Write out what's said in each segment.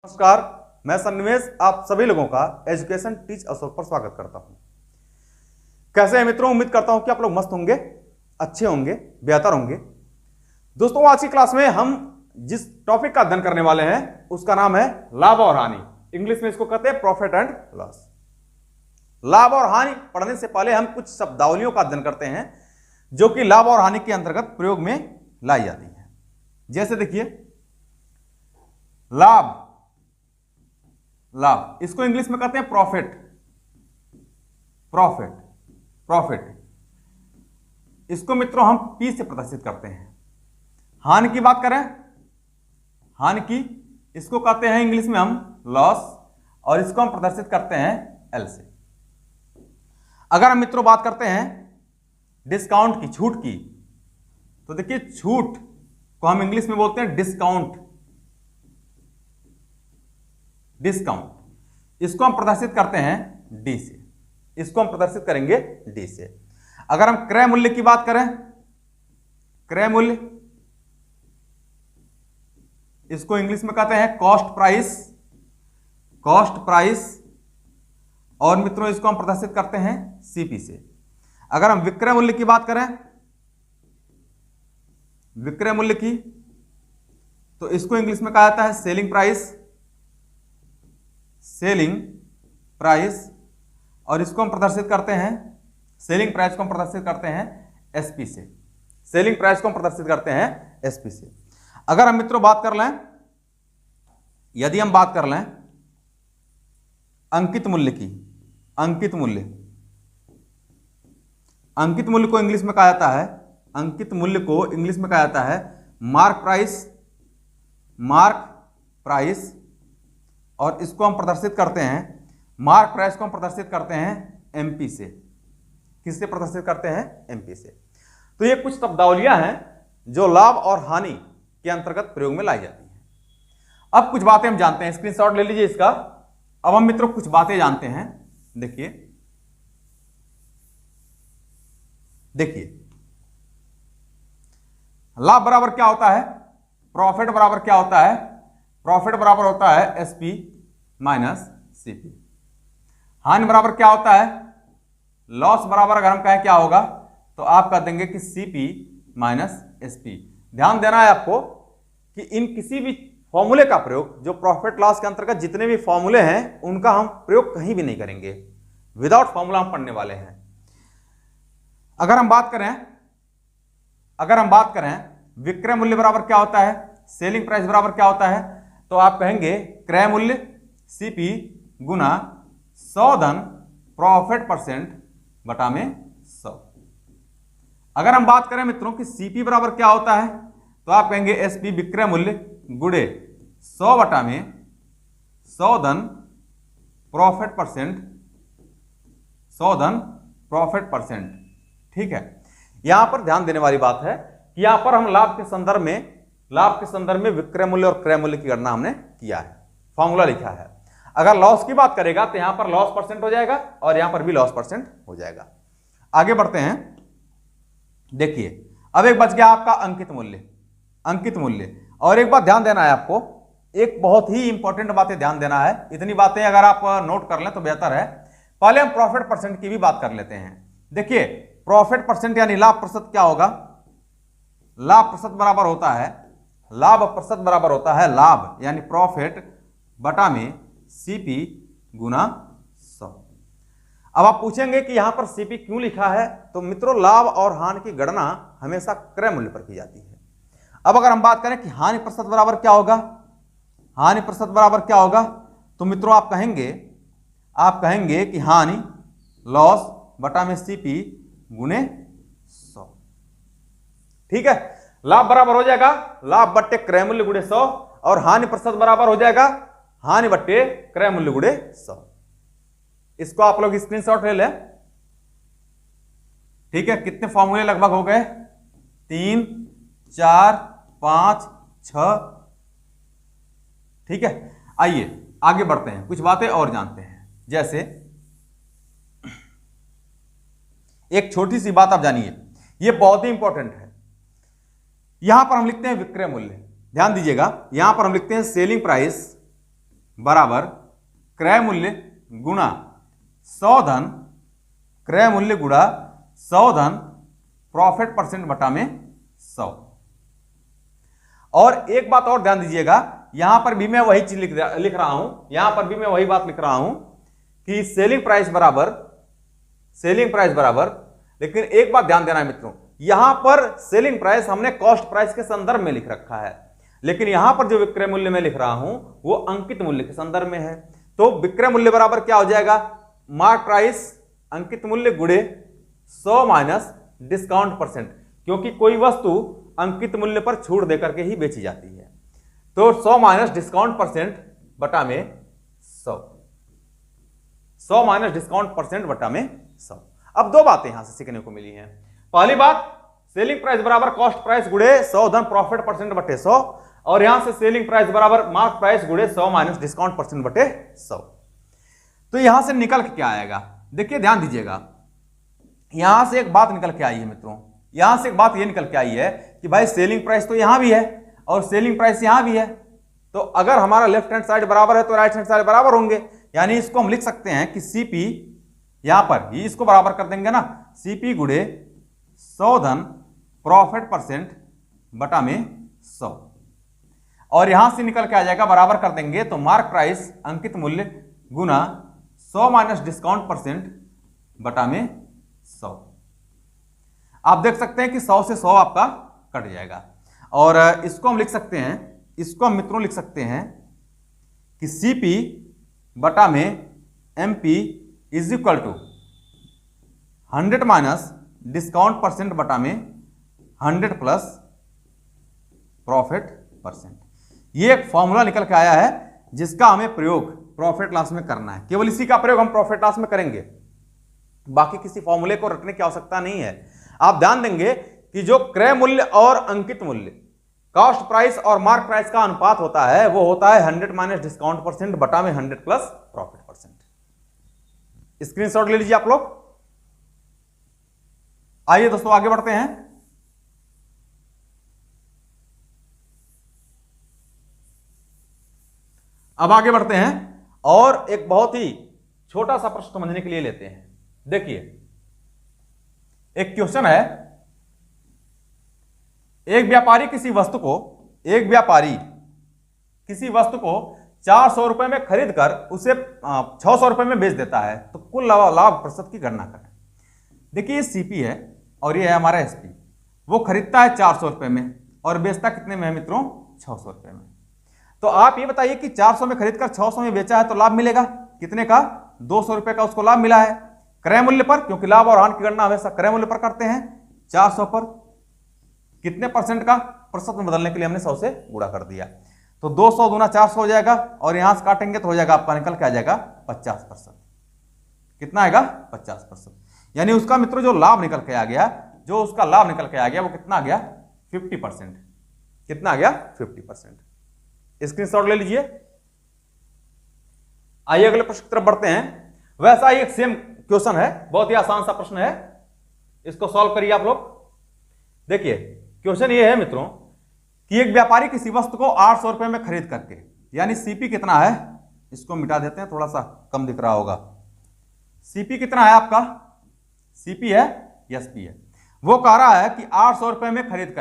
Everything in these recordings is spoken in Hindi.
नमस्कार, मैं सन्निवेश आप सभी लोगों का एजुकेशन टीच अशोक पर स्वागत करता हूं। कैसे हैं मित्रों? उम्मीद करता हूं कि आप लोग मस्त होंगे, अच्छे होंगे, बेहतर होंगे। दोस्तों, आज की क्लास में हम जिस टॉपिक का अध्ययन करने वाले हैं उसका नाम है लाभ और हानि। इंग्लिश में इसको कहते हैं प्रॉफिट एंड लॉस। लाभ और हानि पढ़ने से पहले हम कुछ शब्दावलियों का अध्ययन करते हैं जो कि लाभ और हानि के अंतर्गत प्रयोग में लाई जाती है। जैसे देखिए, लाभ, लाभ इसको इंग्लिश में कहते हैं प्रॉफिट। प्रॉफिट, प्रॉफिट इसको मित्रों हम पी से प्रदर्शित करते हैं। हानि की बात करें, हानि की इसको कहते हैं इंग्लिश में हम लॉस, और इसको हम प्रदर्शित करते हैं एल से। अगर हम मित्रों बात करते हैं डिस्काउंट की, छूट की, तो देखिए छूट को हम इंग्लिश में बोलते हैं डिस्काउंट। डिस्काउंट इसको हम प्रदर्शित करते हैं डी से। इसको हम प्रदर्शित करेंगे डी से। अगर हम क्रय मूल्य की बात करें, क्रय मूल्य इसको इंग्लिश में कहते हैं कॉस्ट प्राइस। कॉस्ट प्राइस, और मित्रों इसको हम प्रदर्शित करते हैं सीपी से। अगर हम विक्रय मूल्य की बात करें, विक्रय मूल्य की, तो इसको इंग्लिश में कहा जाता है सेलिंग प्राइस। सेलिंग प्राइस, और इसको हम प्रदर्शित करते हैं, सेलिंग प्राइस को हम प्रदर्शित करते हैं एसपी से। सेलिंग प्राइस को हम प्रदर्शित करते हैं एसपी से। अगर हम मित्रों बात कर लें, यदि हम बात कर लें अंकित मूल्य की, अंकित मूल्य, अंकित मूल्य को इंग्लिश में कहा जाता है, अंकित मूल्य को इंग्लिश में कहा जाता है मार्क प्राइस। मार्क प्राइस, और इसको हम प्रदर्शित करते हैं, मार्क प्राइस को हम प्रदर्शित करते हैं एमपी से। किससे प्रदर्शित करते हैं? एमपी से। तो ये कुछ शब्दावलियां हैं जो लाभ और हानि के अंतर्गत प्रयोग में लाई जाती हैं। अब कुछ बातें हम जानते हैं, स्क्रीनशॉट ले लीजिए इसका। अब हम मित्रों कुछ बातें जानते हैं। देखिए, देखिए लाभ बराबर क्या होता है? प्रॉफिट बराबर क्या होता है? प्रॉफिट बराबर होता है एसपी माइनस सीपी। हानि बराबर क्या होता है? लॉस बराबर अगर हम कहें क्या होगा, तो आप कह देंगे कि सीपी माइनस एसपी। ध्यान देना है आपको कि इन किसी भी फॉर्मूले का प्रयोग, जो प्रॉफिट लॉस के अंतर्गत जितने भी फॉर्मूले हैं उनका हम प्रयोग कहीं भी नहीं करेंगे। विदाउट फॉर्मूला हम पढ़ने वाले हैं। अगर हम बात करें, अगर हम बात करें विक्रय मूल्य बराबर क्या होता है? सेलिंग प्राइस बराबर क्या होता है? तो आप कहेंगे क्रय मूल्य सीपी गुना 100 धन प्रॉफिट परसेंट बटा में 100। अगर हम बात करें मित्रों कि सीपी बराबर क्या होता है, तो आप कहेंगे एसपी विक्रय मूल्य गुणे 100 बटा में 100 धन प्रॉफिट परसेंट, 100 धन प्रॉफिट परसेंट। ठीक है, यहां पर ध्यान देने वाली बात है कि यहां पर हम लाभ के संदर्भ में, लाभ के संदर्भ में विक्रय मूल्य और क्रय मूल्य की गणना हमने किया है, फॉर्मूला लिखा है। अगर लॉस की बात करेगा तो यहां पर लॉस परसेंट हो जाएगा और यहां पर भी लॉस परसेंट हो जाएगा। आगे बढ़ते हैं। देखिए, अब एक बच गया आपका अंकित मूल्य। अंकित मूल्य, और एक बात ध्यान देना है आपको, एक बहुत ही इंपॉर्टेंट बातें ध्यान देना है। इतनी बातें अगर आप नोट कर लें तो बेहतर है। पहले हम प्रॉफिट परसेंट की भी बात कर लेते हैं। देखिए, प्रॉफिट परसेंट यानी लाभ प्रतिशत क्या होगा? लाभ प्रतिशत बराबर होता है, लाभ प्रतिशत बराबर होता है लाभ यानी प्रॉफिट बटा में सीपी गुना 100। अब आप पूछेंगे कि यहां पर सीपी क्यों लिखा है? तो मित्रों, लाभ और हानि की गणना हमेशा क्रय मूल्य पर की जाती है। अब अगर हम बात करें कि हानि प्रतिशत बराबर क्या होगा, हानि प्रतिशत बराबर क्या होगा, तो मित्रों आप कहेंगे कि हानि लॉस बटा में सीपी गुने 100। ठीक है, लाभ बराबर हो जाएगा लाभ बट्टे क्रय मूल्य गुणे 100, और हानि प्रतिशत बराबर हो जाएगा हानि बट्टे क्रय मूल्य गुणे 100। इसको आप लोग स्क्रीनशॉट ले लें। ठीक है, कितने फॉर्मूले लगभग हो गए? 3, 4, 5, 6। ठीक है, आइए आगे बढ़ते हैं, कुछ बातें और जानते हैं। जैसे एक छोटी सी बात आप जानिए, यह बहुत ही इंपॉर्टेंट है। यहां पर हम लिखते हैं विक्रय मूल्य, ध्यान दीजिएगा, यहां पर हम लिखते हैं सेलिंग प्राइस बराबर क्रय मूल्य गुणा 100 धन क्रय मूल्य गुणा 100 धन प्रॉफिट परसेंट बटा में 100। और एक बात और ध्यान दीजिएगा, यहां पर भी मैं वही चीज लिख रहा हूं, यहां पर भी मैं वही बात लिख रहा हूं कि सेलिंग प्राइस बराबर, लेकिन एक बात ध्यान देना है मित्रों, यहां पर सेलिंग प्राइस हमने कॉस्ट प्राइस के संदर्भ में लिख रखा है, लेकिन यहां पर जो विक्रय मूल्य मैं लिख रहा हूं वो अंकित मूल्य के संदर्भ में है। तो विक्रय मूल्य बराबर क्या हो जाएगा, मार्क प्राइस अंकित मूल्य गुणे 100 माइनस डिस्काउंट परसेंट, क्योंकि कोई वस्तु अंकित मूल्य पर छूट देकर के ही बेची जाती है। तो 100 माइनस डिस्काउंट परसेंट बटा में 100 माइनस डिस्काउंट परसेंट बटा में 100। अब दो बातें यहां से सीखने को मिली हैं। पहली बात, सेलिंग प्राइस बराबर कॉस्ट प्राइस गुणे 100 धन प्रॉफिट परसेंट बटे 100, और यहां से सेलिंग प्राइस बराबर मार्क प्राइस गुणे 100 माइनस डिस्काउंट परसेंट बटे 100। तो यहां से निकल के क्या आएगा, देखिए ध्यान दीजिएगा, यहां से एक बात निकल के आई है मित्रों, यहां से एक बात यह निकल के आई है कि भाई सेलिंग प्राइस तो यहां भी है और सेलिंग प्राइस यहां भी है, तो अगर हमारा लेफ्ट हैंड साइड बराबर है तो राइट हैंड साइड बराबर होंगे, यानी इसको हम लिख सकते हैं कि सीपी, यहां पर ही इसको बराबर कर देंगे ना, सीपी गुणे 100 धन प्रॉफिट परसेंट बटा में 100, और यहां से निकल के आ जाएगा बराबर कर देंगे तो मार्क प्राइस अंकित मूल्य गुना 100 माइनस डिस्काउंट परसेंट बटा में 100। आप देख सकते हैं कि 100 से 100 आपका कट जाएगा, और इसको हम लिख सकते हैं, इसको हम मित्रों लिख सकते हैं कि सीपी बटा में MP is equal to 100 minus discount percent बटा में 100 प्लस प्रॉफिट परसेंट। ये एक फॉर्मूला निकल के आया है जिसका हमें प्रयोग प्रॉफिट लॉस में करना है, केवल इसी का प्रयोग हम प्रॉफिट लॉस में करेंगे, बाकी किसी फॉर्मूले को रटने की आवश्यकता नहीं है। आप ध्यान देंगे कि जो क्रय मूल्य और अंकित मूल्य, कॉस्ट प्राइस और मार्क प्राइस का अनुपात होता है वो होता है 100 माइनस डिस्काउंट परसेंट बटा में 100 प्लस प्रॉफिट परसेंट। स्क्रीनशॉट ले लीजिए आप लोग। आइए दोस्तों आगे बढ़ते हैं। अब आगे बढ़ते हैं और एक बहुत ही छोटा सा प्रश्न समझने के लिए लेते हैं। देखिए एक क्वेश्चन है, एक व्यापारी किसी वस्तु को 400 रुपए में खरीद कर उसे 600 रुपए में बेच देता है, तो कुल लाभ प्रतिशत की गणना करें। देखिए ये सीपी है और ये है हमारा एसपी, वो खरीदता है 400 रुपए में और बेचता कितने में है मित्रों, 600 रुपए में। तो आप ये बताइए कि 400 में खरीदकर 600 में बेचा है तो लाभ मिलेगा कितने का, 200 रुपए का उसको लाभ मिला है। क्रय मूल्य पर, क्योंकि लाभ और हानि की गणना हमेशा क्रय मूल्य पर करते हैं, 400 पर कितने परसेंट का, प्रतिशत में बदलने के लिए हमने 100 से गुणा कर दिया, तो 200 गुना 400 हो जाएगा, और यहां से काटेंगे तो हो जाएगा आपका निकल के आ जाएगा 50%। कितना आएगा, 50%। यानी उसका मित्रों जो लाभ निकल के आ गया, जो उसका लाभ निकल के आ गया वो कितना आ गया, 50%। कितना आ गया, 50%। स्क्रीनशॉट ले लीजिए। आइए अगले प्रश्न की तरफ बढ़ते हैं। वैसा ही एक सेम क्वेश्चन है, बहुत ही आसान सा प्रश्न है, इसको सॉल्व करिए आप लोग। देखिए क्वेश्चन ये है मित्रों कि एक व्यापारी किसी वस्तु को 800 रुपए में खरीद करके, यानी सीपी कितना है, इसको मिटा देते हैं, थोड़ा सा कम दिख रहा होगा। सीपी कितना है आपका, सीपी है, एसपी है। वो कह रहा है कि 800 रुपए में खरीद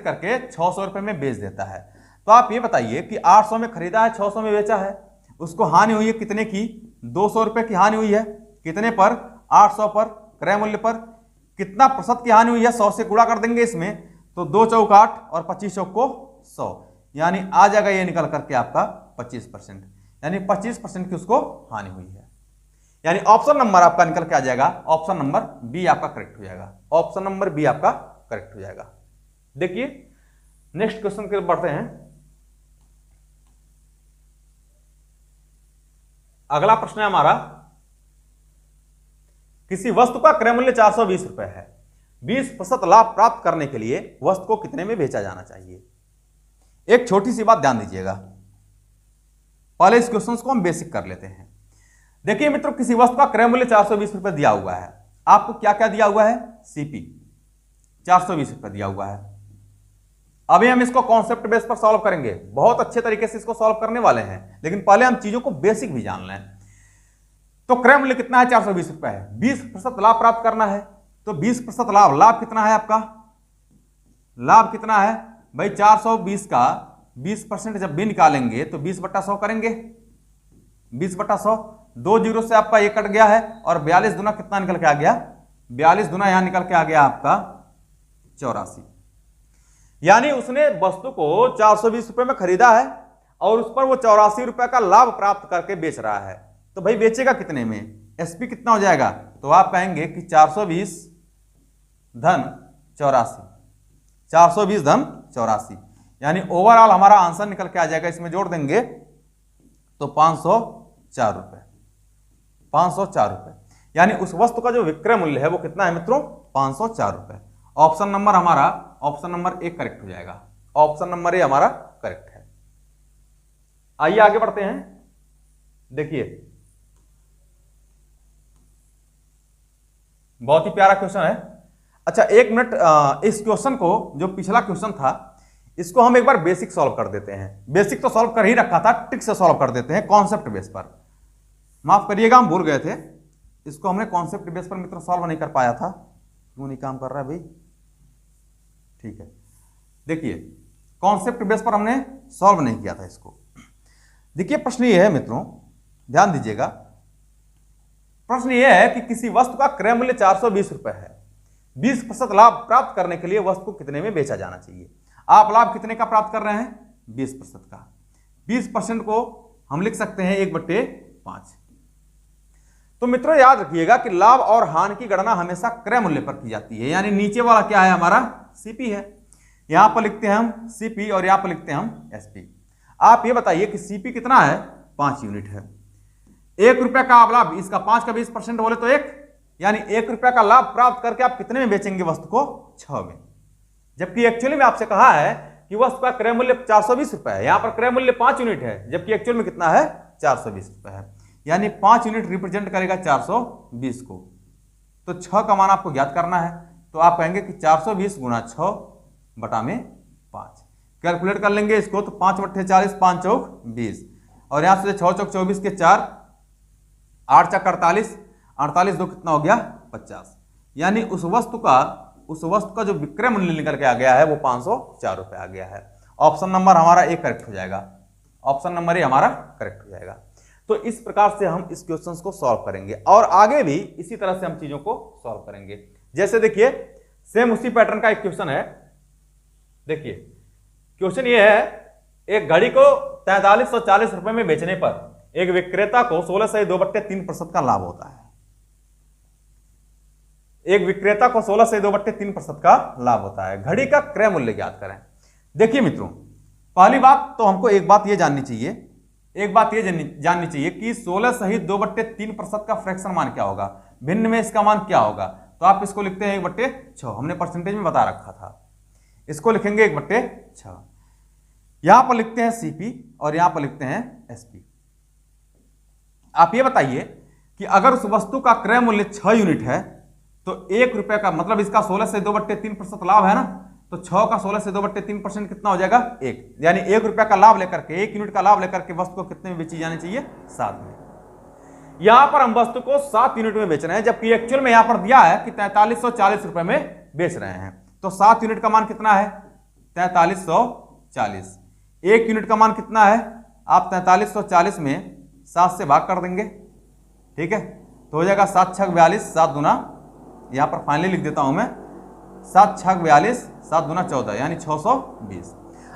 करके 600 रुपए में बेच देता है। तो आप ये बताइए कि 800 में खरीदा है, 600 में बेचा है, उसको हानि हुई है कितने की, 200 रुपए की हानि हुई है। कितने पर, 800 पर, क्रय मूल्य पर। कितना प्रतिशत की हानि हुई है, 100 से गुणा कर देंगे इसमें, तो 2 चौक 8 और 25 चौक को 100, यानी आ जाएगा ये निकल करके आपका 25%, यानी 25% की उसको हानि हुई है। यानी ऑप्शन नंबर आपका निकल के आ जाएगा, ऑप्शन नंबर बी आपका करेक्ट हो जाएगा, ऑप्शन नंबर बी आपका करेक्ट हो जाएगा। देखिए नेक्स्ट क्वेश्चन की तरफ बढ़ते हैं। अगला प्रश्न है हमारा, किसी वस्तु का क्रय मूल्य 420 रुपए है, 20% लाभ प्राप्त करने के लिए वस्तु को कितने में बेचा जाना चाहिए। एक छोटी सी बात ध्यान दीजिएगा, पहले इस क्वेश्चन को हम बेसिक कर लेते हैं। देखिए मित्रों, किसी वस्तु का क्रय मूल्य 420 रुपए दिया हुआ है, आपको क्या क्या दिया हुआ है, सीपी 420 रुपए दिया हुआ है। अभी हम इसको कॉन्सेप्ट बेस पर सॉल्व करेंगे, बहुत अच्छे तरीके से इसको सॉल्व करने वाले हैं, लेकिन पहले हम चीजों को बेसिक भी जान लें। तो क्रय मूल्य कितना है? 420 रुपए है। 20% लाभ प्राप्त करना है, तो 20% लाभ, लाभ कितना है आपका? लाभ कितना है भाई? 420 का 20% जब भी निकालेंगे तो 20/100 करेंगे, 20/100, 2 जीरो से आपका ये कट गया है, और 42 दुना कितना निकल के आ गया? 42 दुना यहां निकल के आ गया आपका 84। यानी उसने वस्तु को 420 रुपए में खरीदा है और उस पर वो 84 रुपए का लाभ प्राप्त करके बेच रहा है। तो भाई बेचेगा कितने में? एसपी कितना हो जाएगा? तो आप कहेंगे कि 420 धन 84, 420 धन 84, यानी ओवरऑल हमारा आंसर निकल के आ जाएगा, इसमें जोड़ देंगे तो 504 रुपए, 504 रुपए। यानी उस वस्तु का जो विक्रय मूल्य है वो कितना है मित्रों? 504 रुपए। ऑप्शन नंबर हमारा, ऑप्शन नंबर ए करेक्ट हो जाएगा। ऑप्शन नंबर ए हमारा करेक्ट है। आइए आगे बढ़ते हैं। देखिए बहुत ही प्यारा क्वेश्चन है। अच्छा एक मिनट, इस क्वेश्चन को, जो पिछला क्वेश्चन था, इसको हम एक बार बेसिक सॉल्व कर देते हैं। बेसिक तो सॉल्व कर ही रखा था, ट्रिक से सॉल्व कर देते हैं कॉन्सेप्ट बेस पर। माफ करिएगा हम भूल गए थे, इसको हमने कॉन्सेप्ट बेस पर मित्रों सॉल्व नहीं कर पाया था। क्यों नहीं काम कर रहा है भाई? ठीक है, देखिए कॉन्सेप्ट बेस पर हमने सॉल्व नहीं किया था इसको। देखिए प्रश्न ये है मित्रों, ध्यान दीजिएगा। प्रश्न ये है कि किसी वस्तु का क्रय मूल्य 420 रुपए है, 20% लाभ प्राप्त करने के लिए वस्तु को कितने में बेचा जाना चाहिए? आप लाभ कितने का प्राप्त कर रहे हैं? 20% का। 20% को हम लिख सकते हैं 1/5। तो मित्रों याद रखिएगा कि लाभ और हानि की गणना हमेशा क्रय मूल्य पर की जाती है, यानी नीचे वाला क्या है हमारा? सीपी है। यहां पर लिखते हैं हम सीपी और यहां पर लिखते हैं हम एसपी। आप ये बताइए कि सीपी कितना है? 5 यूनिट है। 1 रुपया का आप लाभ, इसका 5 का 20% बोले तो 1, यानी 1 रुपया का लाभ प्राप्त करके आप कितने में बेचेंगे वस्तु को? 6 में। जबकि एक्चुअली में आपसे कहा है कि वस्तु का क्रय मूल्य 420 रुपए है, यहां पर क्रय मूल्य 5 यूनिट है, जबकि एक्चुअल में कितना है? 420 रुपए है। यानी 5 यूनिट रिप्रेजेंट करेगा 420 को। तो 6 का मान आपको ज्ञात करना है, तो आप कहेंगे कि 420 गुना 6 बटा में 5। कैलकुलेट कर लेंगे इसको, तो 5/40, 5 चौक 20, और यहां से 6 चौक 24 के 4, 8 चौक 48, 48 दो कितना हो गया? 50। यानी उस वस्तु का जो विक्रय मूल्य निकल के आ गया है वो 504 रुपए आ गया है। ऑप्शन नंबर हमारा ए करेक्ट हो जाएगा। ऑप्शन नंबर ए हमारा करेक्ट हो जाएगा। तो इस प्रकार से हम इस क्वेश्चन को सॉल्व करेंगे और आगे भी इसी तरह से हम चीजों को सॉल्व करेंगे। जैसे देखिए सेम उसी पैटर्न का एक क्वेश्चन है। देखिए क्वेश्चन ये है, एक घड़ी को 4340 रुपए में बेचने पर एक विक्रेता को 16 से 2/3% का लाभ होता है। एक विक्रेता को 16 से 2/3% का लाभ होता है। घड़ी का क्रय मूल्य ज्ञात करें। देखिए मित्रों, पहली बात तो हमको एक बात यह जाननी चाहिए, कि 16 सहित 2/3% का फ्रैक्शन मान क्या होगा, भिन्न में इसका मान क्या होगा। तो आप इसको लिखते हैं 1/6, हमने परसेंटेज में बता रखा था, इसको लिखेंगे 1/6। यहां पर लिखते हैं सीपी और यहां पर लिखते हैं एसपी। आप ये बताइए कि अगर उस वस्तु का क्रय मूल्य 6 यूनिट है तो 1 रुपए का मतलब इसका 16 से 2/3% लाभ है ना, तो 6 का 16 से 2/3% कितना हो जाएगा? 1। यानी 1 रुपया का लाभ लेकर के, 1 यूनिट का लाभ लेकर के वस्तु को कितने में बेची जानी चाहिए? 7 में। यहां पर हम वस्तु को 7 यूनिट में बेच रहे हैं, जबकि एक्चुअल में यहां पर दिया है कि 4340 रुपए में बेच रहे हैं। तो 7 यूनिट का मान कितना है? 4340। 1 यूनिट का मान कितना है? आप 4340 में 7 से भाग कर देंगे, ठीक है, तो हो जाएगा 7 छक 42, 7 दूना, यहां पर फाइनली लिख देता हूं मैं, 7 छक 42, 7 दूना 14, यानी 620।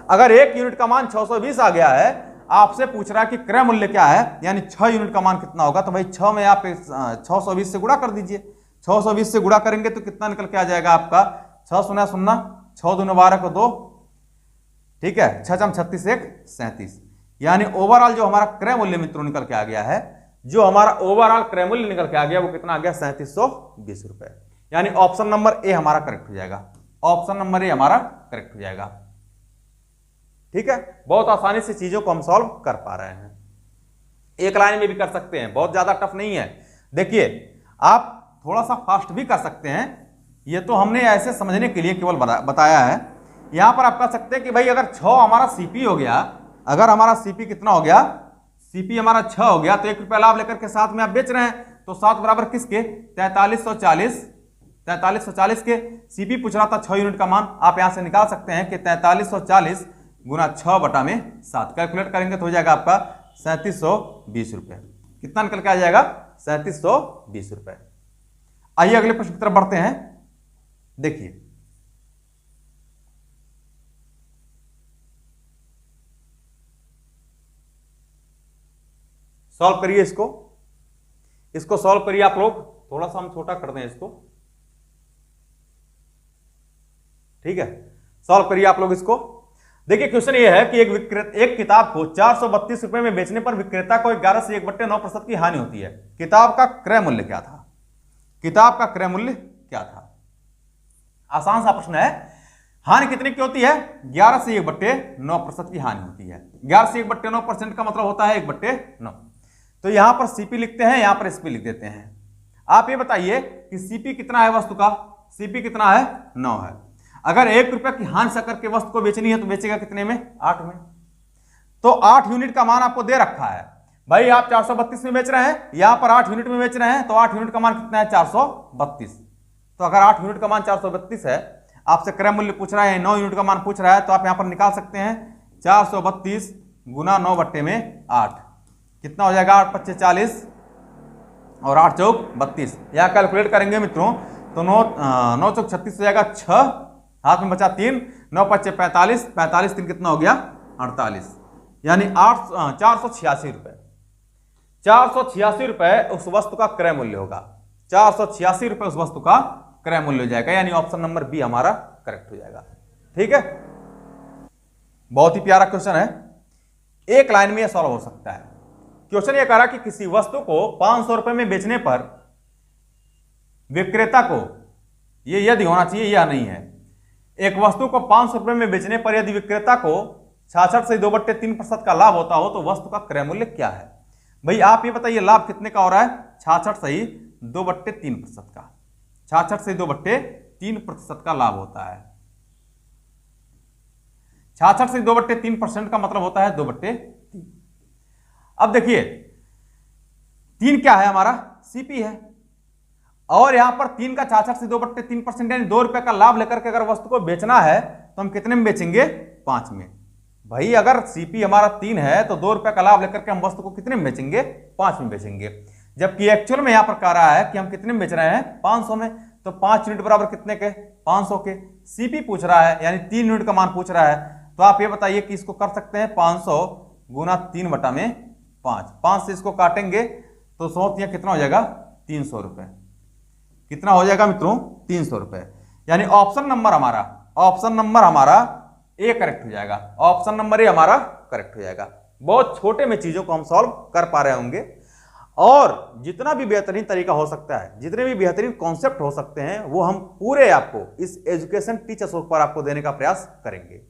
अगर 1 यूनिट का मान 620 आ गया है, आपसे पूछ रहा है कि क्रय मूल्य क्या है, यानी 6 यूनिट का मान कितना होगा, तो भाई 6 में आप 620 से गुणा कर दीजिए। 620 से गुणा करेंगे तो कितना निकल के आ जाएगा आपका? 6 शून्य 0, 6 दूना 12 को 2, ठीक है, 6 चम 36, 1 37। यानी ओवरऑल जो हमारा क्रय मूल्य मित्रों निकल के आ गया है, जो हमारा ओवरऑल क्रय मूल्य निकल के आ गया वो कितना आ गया? 3720 रुपए। यानी ऑप्शन नंबर ए हमारा करेक्ट हो जाएगा। ऑप्शन नंबर ए हमारा करेक्ट हो जाएगा। ठीक है, बहुत आसानी से चीजों को हम सॉल्व कर पा रहे हैं। एक लाइन में भी कर सकते हैं, बहुत ज्यादा टफ नहीं है। देखिए आप थोड़ा सा फास्ट भी कर सकते हैं, ये तो हमने ऐसे समझने के लिए केवल बताया है। यहां पर आप कह सकते हैं कि भाई अगर 6 हमारा सीपी हो गया, अगर हमारा सीपी कितना हो गया, सीपी हमारा 6 हो गया, तो 1 रुपया लाभ लेकर के 7 में आप बेच रहे हैं, तो 7 बराबर किसके 4340 के। सीपी पूछ रहा था 6 यूनिट का मान, आप यहां से निकाल सकते हैं कि 4340 गुना 6 बटा में 7, कैलकुलेट करेंगे तो हो जाएगा आपका 3720 रुपए। कितना निकल के आ जाएगा 3720 रुपए। आइए अगले प्रश्न की तरफ बढ़ते हैं। देखिए सॉल्व करिए इसको सॉल्व करिए आप लोग, थोड़ा सा हम छोटा कर दें इसको, ठीक है, सॉल्व करिए आप लोग इसको। देखिए क्वेश्चन ये है कि एक किताब को 432 रुपए में बेचने पर विक्रेता को 11 से 1/9% की हानि होती है। किताब का क्रय मूल्य क्या था? किताब का क्रय मूल्य क्या था? आसान सा प्रश्न है। हानि कितने की होती है? 11 से 1/9% की हानि होती है। 11 से 1/9% का मतलब होता है 1/9। तो यहां पर सीपी लिखते हैं, यहां पर एसपी लिख देते हैं। आप ये बताइए कि सीपी कितना है वस्तु का? सीपी कितना है? 9 है। अगर 1 रुपया की हानि से करके वस्तु को बेचनी है तो बेचेगा कितने में? 8 में। तो 8 यूनिट का मान आपको दे रखा है भाई, आप 432 में बेच रहे हैं, यहां पर 8 यूनिट में बेच रहे हैं, तो 8 यूनिट का मान कितना है? 432। तो अगर 8 यूनिट का मान 432 है, आपसे क्रय मूल्य पूछ रहा है, 9 यूनिट का मान पूछ रहा है, तो आप यहां पर निकाल सकते हैं 432 गुना 9 बट्टे में 8, कितना हो जाएगा? 8 × 25 = 40 और 8 × 4 = 32। यहां कैलकुलेट करेंगे मित्रों तो 9 × 4 = 36 हो जाएगा, 6 हाथ में बचा 3, 9 × 5 = 45, 45 3 कितना हो गया? 48, यानी 486 रुपए। 486 रुपए उस वस्तु का क्रय मूल्य होगा। 486 रुपए उस वस्तु का क्रय मूल्य हो जाएगा, यानी ऑप्शन नंबर बी हमारा करेक्ट हो जाएगा। ठीक है, बहुत ही प्यारा क्वेश्चन है, एक लाइन में यह सॉल्व हो सकता है। क्वेश्चन यह कह रहा कि किसी वस्तु को 500 रुपए में बेचने पर विक्रेता को, ये यदि होना चाहिए या नहीं है, एक वस्तु को 500 रुपए में बेचने पर यदि विक्रेता को 66 से 2/3% का लाभ होता हो तो वस्तु का क्रय मूल्य क्या है? भाई आप ये बताइए लाभ कितने का हो रहा है? 66 से 2/3% का, 66 से 2/3% का लाभ होता है। 66 से 2/3% का मतलब होता है 2/3। अब देखिए 3 क्या है हमारा? सीपी है, और यहां पर 3 का 66 से 2/3% यानी 2 रुपए का लाभ लेकर के अगर वस्तु को बेचना है तो हम कितने में बेचेंगे? 5 में। भाई अगर सीपी हमारा 3 है तो 2 रुपए का लाभ लेकर के हम वस्तु को कितने में बेचेंगे? 5 में बेचेंगे। जबकि एक्चुअल में यहां पर कह रहा है कि हम कितने में बेच रहे हैं? 500 में। तो 5 यूनिट बराबर कितने के? 500 के। सीपी पूछ रहा है यानी 3 यूनिट का मान पूछ रहा है, तो आप ये बताइए कि इसको कर सकते हैं 500 गुना 3/5। 5 से इसको काटेंगे तो 100 कितना हो जाएगा? 300 रुपए। कितना हो जाएगा मित्रों? 300 रुपए। यानी ऑप्शन नंबर हमारा ए करेक्ट हो जाएगा। ऑप्शन नंबर ए हमारा करेक्ट हो जाएगा। बहुत छोटे में चीजों को हम सॉल्व कर पा रहे होंगे, और जितना भी बेहतरीन तरीका हो सकता है, जितने भी बेहतरीन कॉन्सेप्ट हो सकते हैं, वो हम पूरे आपको इस एजुकेशन टीचर्स पर आपको देने का प्रयास करेंगे।